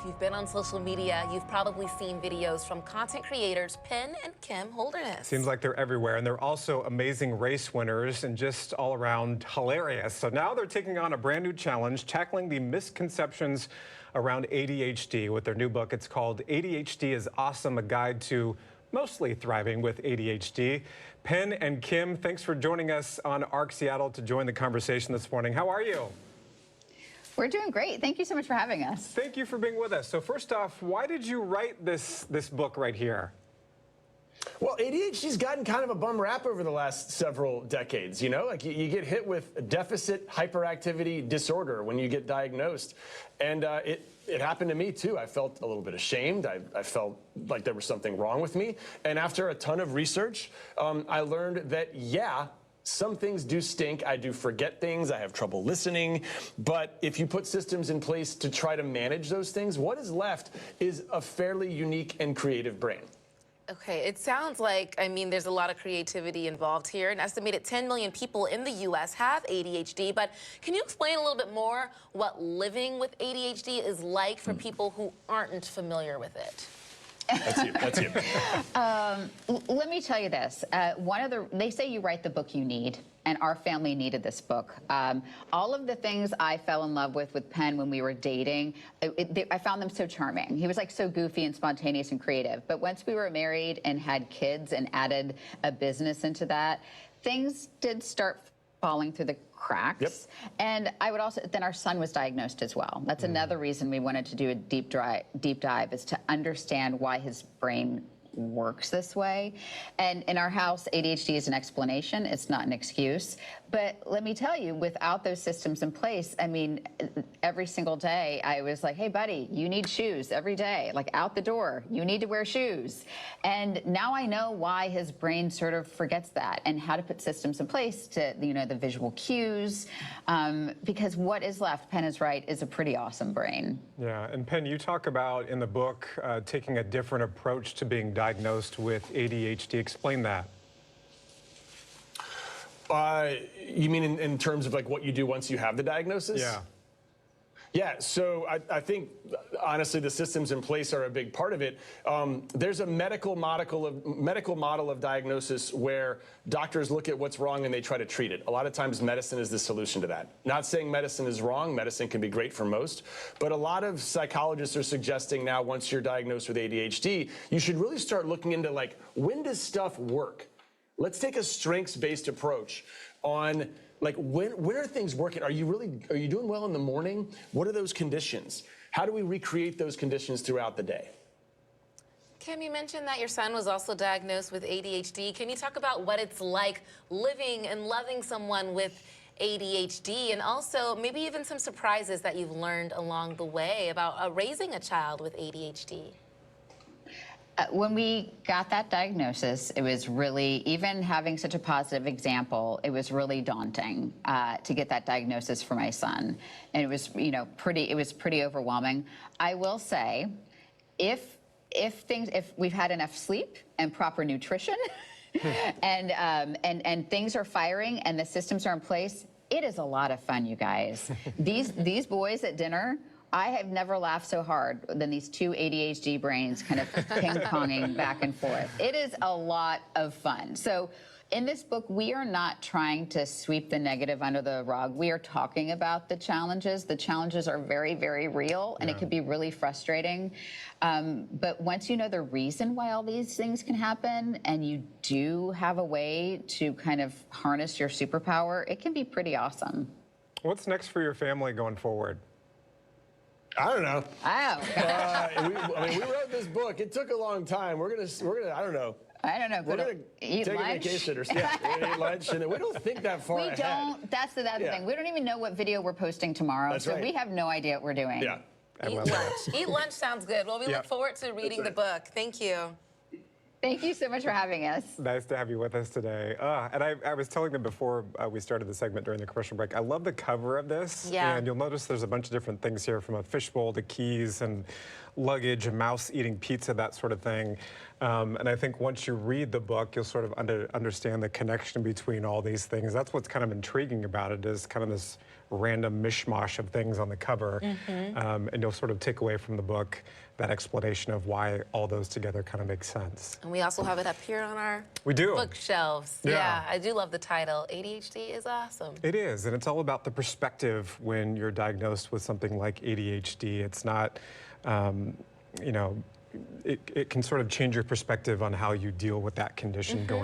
you've been on social media, you've probably seen videos from content creators Penn and Kim Holderness. Seems like they're everywhere, and they're also amazing race winners and just all around hilarious. So now they're taking on a brand new challenge, tackling the misconceptions around ADHD with their new book. It's called ADHD is Awesome, a guide to mostly thriving with ADHD. Penn and Kim, thanks for joining us on ARC Seattle to join the conversation this morning. How are you? We're doing great. Thank you so much for having us. Thank you for being with us. So first off, why did you write this book right here? Well, ADHD's gotten kind of a bum rap over the last several decades, you know? Like, you get hit with deficit hyperactivity disorder when you get diagnosed. And it happened to me, too. I felt a little bit ashamed. I felt like there was something wrong with me. And after a ton of research, I learned that, yeah, some things do stink. I do forget things. I have trouble listening. But if you put systems in place to try to manage those things, what is left is a fairly unique and creative brain. Okay, it sounds like, I mean, there's a lot of creativity involved here. An estimated 10 million people in the U.S. have ADHD, but can you explain a little bit more what living with ADHD is like for people who aren't familiar with it? That's you. That's you. Let me tell you this. They say you write the book you need, and our family needed this book. All of the things I fell in love with Penn when we were dating, I found them so charming. He was like so goofy and spontaneous and creative. But once we were married and had kids and added a business into that, things did start falling through the cracks. Yep. And I would also, then our son was diagnosed as well. That's another reason we wanted to do a deep dive, is to understand why his brain works this way. And in our house, ADHD is an explanation. It's not an excuse. But let me tell you, without those systems in place, I mean, every single day I was like, hey, buddy, you need shoes every day. Like, out the door, you need to wear shoes. And now I know why his brain sort of forgets that, and how to put systems in place to, you know, the visual cues. Because what is left, Penn is right, is a pretty awesome brain. Yeah, and Penn, you talk about in the book taking a different approach to being diagnosed with ADHD. Explain that. You mean in terms of like what you do once you have the diagnosis? Yeah. Yeah, so I think, honestly, the systems in place are a big part of it. There's a medical model of diagnosis where doctors look at what's wrong and they try to treat it. A lot of times medicine is the solution to that. Not saying medicine is wrong. Medicine can be great for most. But a lot of psychologists are suggesting now, once you're diagnosed with ADHD, you should really start looking into, like, when does stuff work? Let's take a strengths-based approach on, like, when are things working? Are you doing well in the morning? What are those conditions? How do we recreate those conditions throughout the day? Kim, you mentioned that your son was also diagnosed with ADHD. Can you talk about what it's like living and loving someone with ADHD, and also maybe even some surprises that you've learned along the way about raising a child with ADHD? When we got that diagnosis, it was really, even having such a positive example, it was really daunting to get that diagnosis for my son. And it was, you know, pretty overwhelming. I will say, if we've had enough sleep and proper nutrition and things are firing and the systems are in place, it is a lot of fun, you guys. These boys at dinner, I have never laughed so hard than these two ADHD brains kind of ping-ponging back and forth. It is a lot of fun. So in this book, we are not trying to sweep the negative under the rug. We are talking about the challenges. The challenges are very, very real, and it can be really frustrating. But once you know the reason why all these things can happen, and you do have a way to kind of harness your superpower, it can be pretty awesome. What's next for your family going forward? I don't know. Oh. I mean, we wrote this book. It took a long time. We're gonna. I don't know. We're gonna eat take lunch. a vacation or we're gonna eat lunch, and we don't think that far ahead. We don't. That's the thing. We don't even know what video we're posting tomorrow, That's so right. we have no idea what we're doing. Yeah. Eat lunch. Eat lunch sounds good. Well, we look forward to reading the book. Thank you. Thank you so much for having us. Nice to have you with us today. And I was telling them before we started the segment during the commercial break, I love the cover of this. Yeah. And you'll notice there's a bunch of different things here, from a fishbowl to keys and luggage, a mouse eating pizza, that sort of thing. And I think once you read the book, you'll sort of understand the connection between all these things. That's what's kind of intriguing about it, is kind of this random mishmash of things on the cover. And you'll sort of take away from the book that explanation of why all those together kind of make sense. And we also have it up here on our We do. bookshelves. Yeah. I do love the title. ADHD is awesome. It is, and it's all about the perspective when you're diagnosed with something like ADHD. It's not, you know, it can sort of change your perspective on how you deal with that condition going